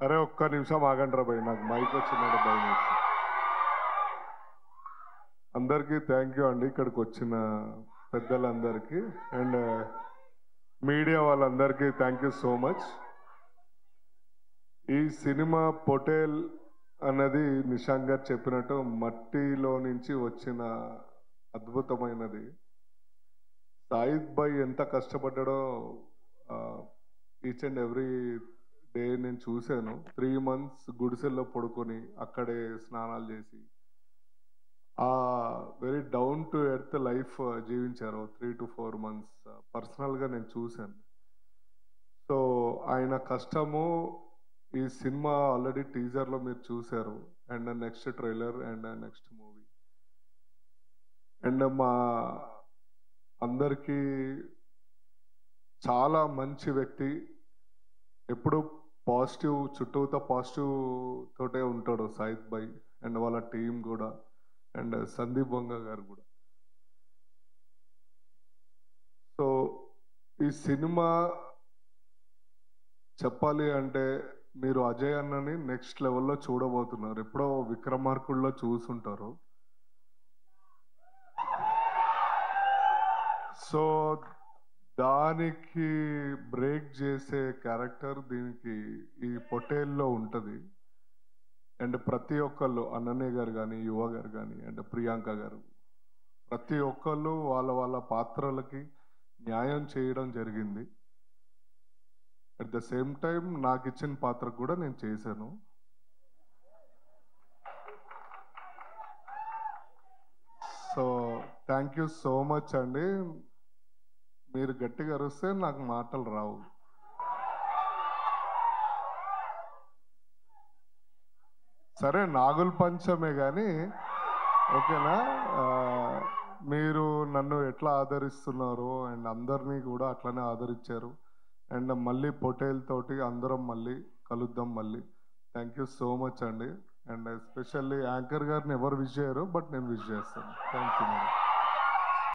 అరే ఒక్క నిమిషం ఆగండి రా భయ్, నాకు మైక్ వచ్చిందంటే భయం వేస్తుంది. అందరికీ థ్యాంక్ యూ అండి, ఇక్కడికి వచ్చిన పెద్దలందరికీ అండ్ మీడియా వాళ్ళందరికీ థ్యాంక్ యూ సో మచ్. ఈ సినిమా పొటేల్ అన్నది నిశాంక్ గారు చెప్పినట్టు మట్టిలో నుంచి వచ్చిన అద్భుతమైనది. సాయిద్ భాయ్ ఎంత కష్టపడ్డాడో ఈచ్ అండ్ ఎవ్రీ డే నేను చూశాను. 3 months గుడిసెల్లో పడుకొని అక్కడే స్నానాలు చేసి ఆ very down to earth life జీవించారు 3 to 4 months. పర్సనల్గా నేను చూశాను. సో ఆయన కష్టము ఈ సినిమా ఆల్రెడీ టీజర్లో మీరు చూశారు, and next trailer and next movie. And మా అందరికీ చాలా మంచి వ్యక్తి, ఎప్పుడు పాజిటివ్, చుట్టూతో పాజిటివ్ తోటే ఉంటాడు సాయిద్ భాయ్ అండ్ వాళ్ళ టీం కూడా, అండ్ సందీప్ వంగ గారు కూడా. సో ఈ సినిమా చెప్పాలి అంటే మీరు అజయ్ అన్నని నెక్స్ట్ లెవెల్లో చూడబోతున్నారు. ఎప్పుడో విక్రమార్కుల్లో చూసుంటారు. సో దానికి బ్రేక్ చేసే క్యారెక్టర్ దీనికి ఈ పొటేల్లో ఉంటుంది. అండ్ ప్రతి ఒక్కళ్ళు, అన్నయ్య గారు కానీ, యువ గారు కానీ, అండ్ ప్రియాంక గారు, ప్రతి ఒక్కళ్ళు వాళ్ళ వాళ్ళ పాత్రలకి న్యాయం చేయడం జరిగింది. అట్ ద సేమ్ టైం నాకు ఇచ్చిన పాత్రకు కూడా నేను చేశాను. So thank you so much అండి. మీరు గట్టిగా అరిస్తే నాకు మాటలు రావు. సరే నాగుల పంచమే కానీ ఓకేనా. మీరు నన్ను ఎట్లా ఆదరిస్తున్నారు అండ్ అందరినీ కూడా అట్లనే ఆదరించారు. అండ్ మళ్ళీ పొటేల్ తోటి అందరం మళ్ళీ కలుద్దాం మళ్ళీ. థ్యాంక్ యూ సో మచ్ అండి. అండ్ ఎస్పెషల్లీ యాంకర్ గారిని ఎవరు విష్ చేయరు, బట్ నేను విష్ చేస్తాను. Thank you madam.